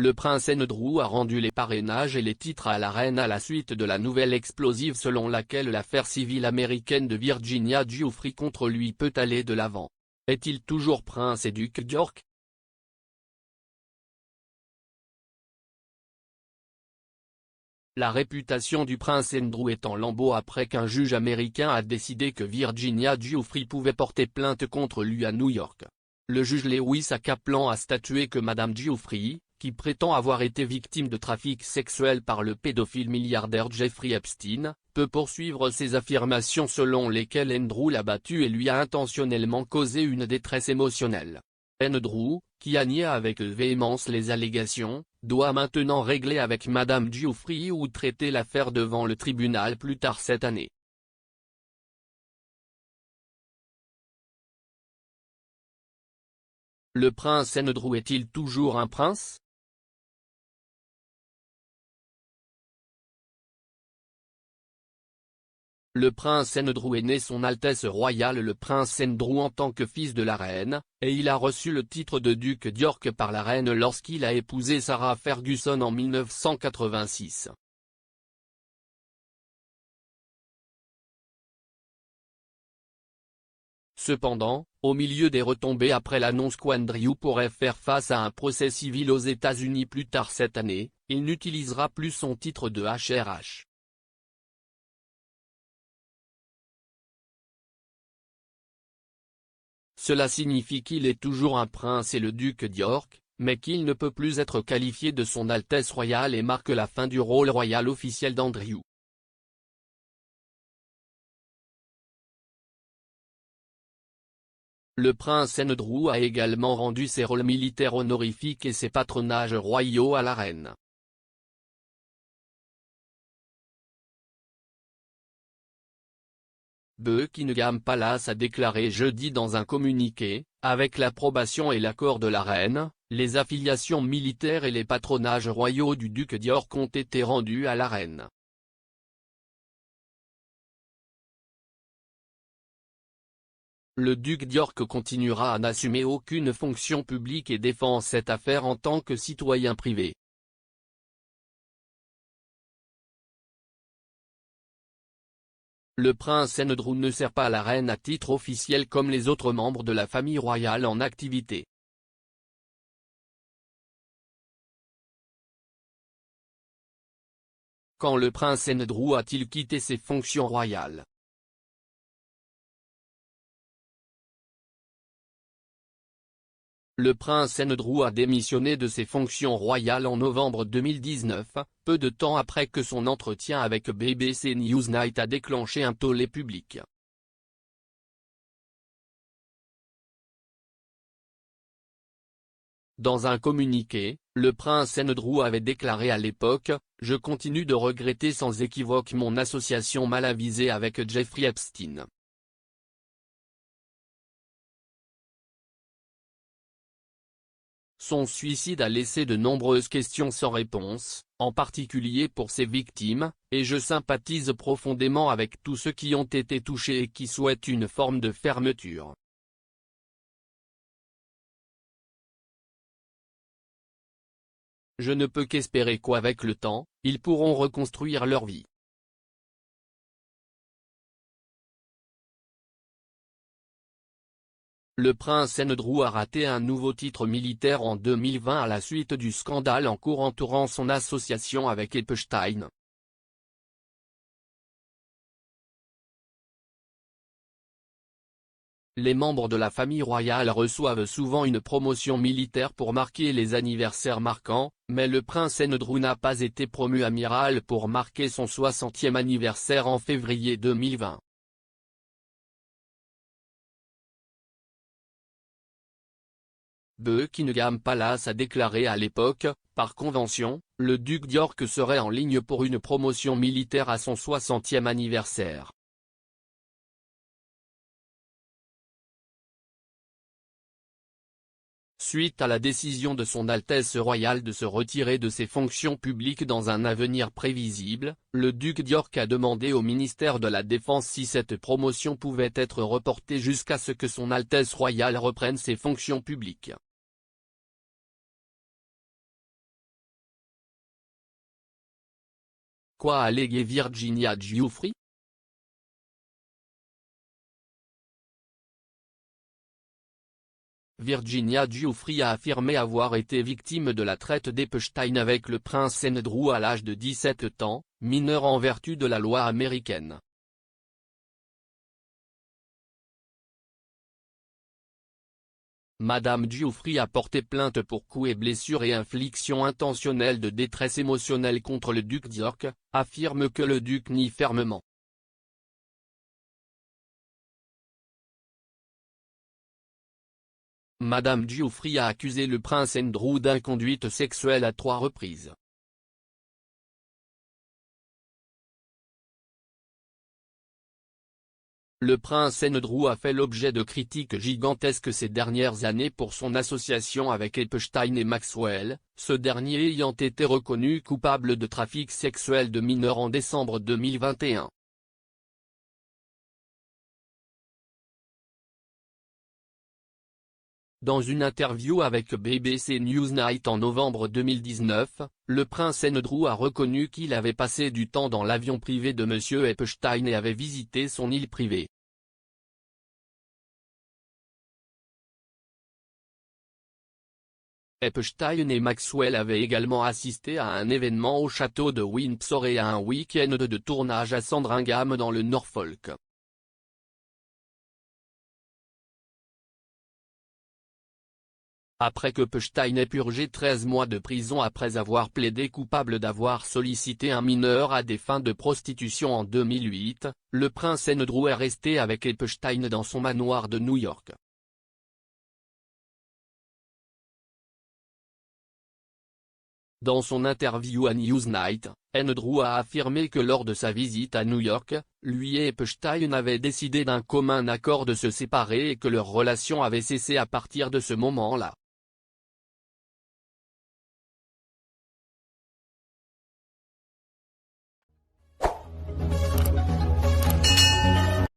Le prince Andrew a rendu les parrainages et les titres à la reine à la suite de la nouvelle explosive selon laquelle l'affaire civile américaine de Virginia Giuffre contre lui peut aller de l'avant. Est-il toujours prince et duc d'York? La réputation du prince Andrew est en lambeaux après qu'un juge américain a décidé que Virginia Giuffre pouvait porter plainte contre lui à New York. Le juge Lewis A. Kaplan a statué que Madame Giuffre, qui prétend avoir été victime de trafic sexuel par le pédophile milliardaire Jeffrey Epstein, peut poursuivre ses affirmations selon lesquelles Andrew l'a battue et lui a intentionnellement causé une détresse émotionnelle. Andrew, qui a nié avec véhémence les allégations, doit maintenant régler avec Madame Giuffre ou traiter l'affaire devant le tribunal plus tard cette année. Le prince Andrew est-il toujours un prince? Le prince Andrew est né Son Altesse royale le prince Andrew en tant que fils de la reine, et il a reçu le titre de duc d'York par la reine lorsqu'il a épousé Sarah Ferguson en 1986. Cependant, au milieu des retombées après l'annonce qu'Andrew pourrait faire face à un procès civil aux États-Unis plus tard cette année, il n'utilisera plus son titre de HRH. Cela signifie qu'il est toujours un prince et le duc d'York, mais qu'il ne peut plus être qualifié de Son Altesse royale et marque la fin du rôle royal officiel d'Andrew. Le prince Andrew a également rendu ses rôles militaires honorifiques et ses patronages royaux à la reine. Buckingham Palace a déclaré jeudi dans un communiqué, avec l'approbation et l'accord de la reine, les affiliations militaires et les patronages royaux du duc d'York ont été rendus à la reine. Le duc d'York continuera à n'assumer aucune fonction publique et défend cette affaire en tant que citoyen privé. Le prince Andrew ne sert pas la reine à titre officiel comme les autres membres de la famille royale en activité. Quand le prince Andrew a-t-il quitté ses fonctions royales? Le prince Andrew a démissionné de ses fonctions royales en novembre 2019, peu de temps après que son entretien avec BBC Newsnight a déclenché un tollé public. Dans un communiqué, le prince Andrew avait déclaré à l'époque « Je continue de regretter sans équivoque mon association mal avisée avec Jeffrey Epstein. Son suicide a laissé de nombreuses questions sans réponse, en particulier pour ses victimes, et je sympathise profondément avec tous ceux qui ont été touchés et qui souhaitent une forme de fermeture. » Je ne peux qu'espérer qu'avec le temps, ils pourront reconstruire leur vie. Le prince Andrew a raté un nouveau titre militaire en 2020 à la suite du scandale en cours entourant son association avec Epstein. Les membres de la famille royale reçoivent souvent une promotion militaire pour marquer les anniversaires marquants, mais le prince Andrew n'a pas été promu amiral pour marquer son 60e anniversaire en février 2020. Buckingham Palace a déclaré à l'époque, par convention, le duc d'York serait en ligne pour une promotion militaire à son 60e anniversaire. Suite à la décision de Son Altesse royale de se retirer de ses fonctions publiques dans un avenir prévisible, le duc d'York a demandé au ministère de la Défense si cette promotion pouvait être reportée jusqu'à ce que Son Altesse royale reprenne ses fonctions publiques. Quoi a allégué Virginia Giuffre? Virginia Giuffre a affirmé avoir été victime de la traite d'Epstein avec le prince Andrew à l'âge de 17 ans, mineur en vertu de la loi américaine. Madame Giuffre a porté plainte pour coups et blessures et infliction intentionnelle de détresse émotionnelle contre le duc d'York, affirme que le duc nie fermement. Madame Giuffre a accusé le prince Andrew d'inconduite sexuelle à 3 reprises. Le prince Andrew a fait l'objet de critiques gigantesques ces dernières années pour son association avec Epstein et Maxwell, ce dernier ayant été reconnu coupable de trafic sexuel de mineurs en décembre 2021. Dans une interview avec BBC Newsnight en novembre 2019, le prince Andrew a reconnu qu'il avait passé du temps dans l'avion privé de M. Epstein et avait visité son île privée. Epstein et Maxwell avaient également assisté à un événement au château de Windsor et à un week-end de tournage à Sandringham dans le Norfolk. Après que Epstein ait purgé 13 mois de prison après avoir plaidé coupable d'avoir sollicité un mineur à des fins de prostitution en 2008, le prince Andrew est resté avec Epstein dans son manoir de New York. Dans son interview à Newsnight, Andrew a affirmé que lors de sa visite à New York, lui et Epstein avaient décidé d'un commun accord de se séparer et que leur relation avait cessé à partir de ce moment-là.